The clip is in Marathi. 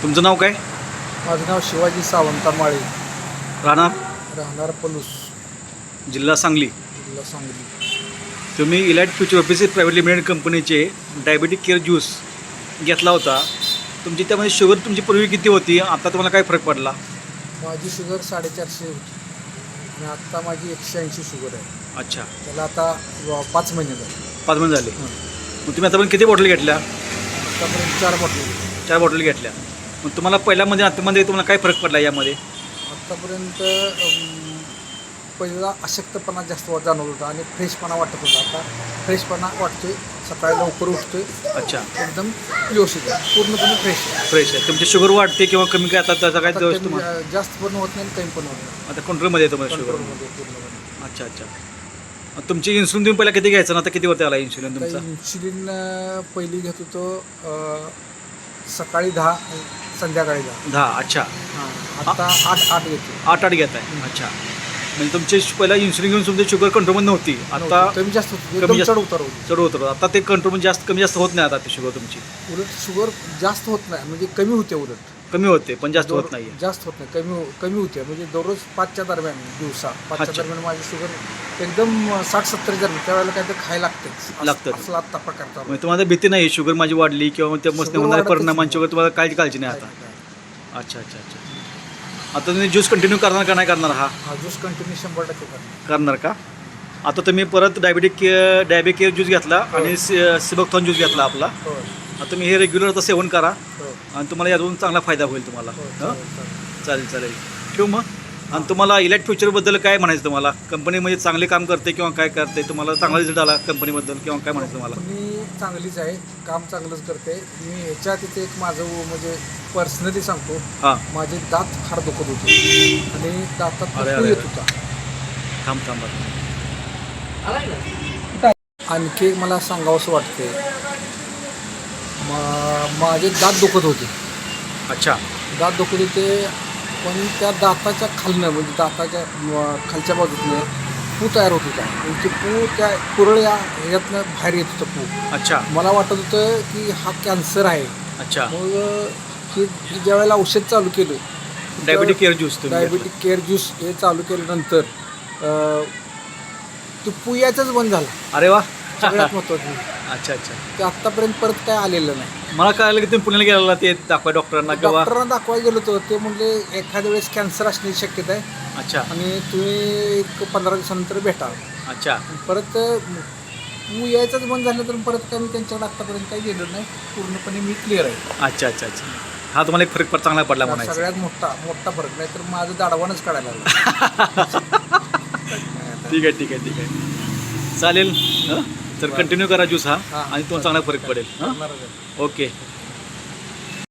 तुमचं नाव काय? माझं नाव शिवाजी सावंत माळे, राहणार राहणार पलूस, जिल्हा सांगली. जिल्हा सांगली. तुम्ही elite future offices private limited कंपनीचे डायबेटिक केअर ज्यूस घेतला होता. तुमची त्यामध्ये शुगर तुमची पूर्वी किती होती, आता तुम्हाला काय फरक पडला? माझी शुगर 450 होती आणि आत्ता माझी 180 शुगर आहे. अच्छा, त्याला आता 5 महिने झाले. 5 महिने झाले. मग तुम्ही आतापर्यंत किती बॉटल घेतल्या? आत्तापर्यंत 4 बॉटल. 4 बॉटल घेतल्या. मग तुम्हाला पहिल्यामध्ये आतामध्ये तुम्हाला काय फरक पडला यामध्ये? आत्तापर्यंत पहिला अशक्तपणा जास्त जाणवत होता आणि फ्रेशपणा वाटत होता. आता फ्रेशपणा वाटतोय, सकाळी लवकर उठतोय, अच्छा, एकदम व्यवस्थित आहे, पूर्णपणे फ्रेश आहे. फ्रेश आहे. तुमची शुगर वाढते किंवा कमी काय आता त्याचा काय दिवस तुम्हाला जास्त पण होत नाही आणि कमी पण होत नाही. आता कंट्रोलमध्ये आहे तुम्हाला शुगर? कंट्रोलमध्ये पूर्णपणे. अच्छा अच्छा. तुमची इन्सुलिन तुम्ही पहिला किती घ्यायचं ना, आता किती वरती आला इन्सुलिन आता तुमचा? इन्शुलिन पहिली घेत होतो सकाळी 10, संध्याकाळी 10. 10. अच्छा, आता 8 घेतो. 8 घेत आहे. अच्छा, म्हणजे तुमचे पहिला इन्सुलिन घेऊन तुमची शुगर कंट्रोलमध्ये नव्हती, आता कमी जास्त होती, कमी एकदम जास्त- चढ उतार होती. चढ उतर. आता ते कंट्रोल जास्त कमी जास्त होत नाही. आता ती शुगर तुमची उलट शुगर जास्त होत नाही, म्हणजे कमी होते. उलट कमी होते पण जास्त होत नाही. जास्त होत नाही, कमी होते. म्हणजे दररोज 5च्या दरम्यान, दिवसा 5च्या अच्छा. दरम्यान माझी शुगर एकदम 60-70 दरम्यान. त्यावेळेला काय तर खायला लागतं. असला आत्ता प्रकार चालू आहे. म्हणजे तुम्हाला भीती नाही शुगर माझी वाढली किंवा त्या मस्त शुगर होणाऱ्या वाढतच परिणामांची वगैरे तुम्हाला काळजी नाही आता? अच्छा अच्छा अच्छा. आता तुम्ही ज्यूस कंटिन्यू करणार का नाही करणार? हा हा ज्यूस कंटिन्यू 100% करणार. करणार का? आता तुम्ही परत डायबेटिक केअर ज्यूस घेतला आणि सिबकथॉन ज्यूस घेतला आपला. हो आता तुम्ही हे रेग्युलर आता सेवन करा हो आणि तुम्हाला यातून चांगला फायदा होईल तुम्हाला. हो, हं? चालेल. चालेल चालेल. ठेवू मग. आणि तुम्हाला इलाइट फ्युचरबद्दल काय म्हणायचं तुम्हाला? कंपनी म्हणजे चांगले काम करते किंवा काय करते, तुम्हाला चांगला रिझल्ट आला कंपनीबद्दल किंवा काय म्हणायचं तुम्हाला? कंपनी चांगलीच आहे, काम चांगलंच करते. मी ह्याच्या तिथे एक माझं म्हणजे पर्सनली सांगतो, हां. माझे दात फार दुखत होते आणि दातात अरे, पू अरे, येत अरे. होता. थांब थांब. आणखी एक मला सांगावंसं वाटते, माझे दात दुखत होते. अच्छा. दात दुखत होते, पण त्या दाताच्या खालनं, म्हणजे दाताच्या खालच्या बाजूने पू तयार होत होता. आणि ते पू त्या कुरळ्या ह्याच्यातनं बाहेर येत होतं पू. अच्छा मला वाटत होतं की हा कॅन्सर आहे. अच्छा. मग हे ज्या वेळेला औषध चालू केलं, डायबेटिक केअर ज्यूस तुम्ही डायबेटिक केअर ज्यूस हे चालू केल्यानंतर ते पू यायचंच बंद झालं. घेतलं? अरे वा. सगळ्यात महत्त्वाचं अच्छा अच्छा. ते आत्तापर्यंत परत काय आलेलं नाही. मला कळलं की तुम्ही पुण्याला गेलेला ते दाखवा डॉक्टरांना किंवा? डॉक्टरांना दाखवायला गेलो होतो, ते म्हणजे एखाद्या वेळेस कॅन्सर असण्याची शक्यता आहे अच्छा आणि तुम्ही एक 15 दिवसानंतर भेटा. अच्छा. परत पू यायचंच बंद झालं तर परत काय मी त्यांच्याकडे आत्तापर्यंत काही गेलो नाही. पूर्णपणे मी क्लिअर आहे. अच्छा अच्छा अच्छा. हा तुम्हाला एक फरक चांगला पडला म्हणायचं? सगळ्यात मोठा फरक. नाही तर माझं दाढवानच काढायला लागलं. ठीक आहे ठीक आहे ठीक आहे. चालेल. हं? तर कंटिन्यू करा ज्यूस हा हां. आणि तुम्हाला चांगला फरक पडेल. हं? करणारच आहे. ओके.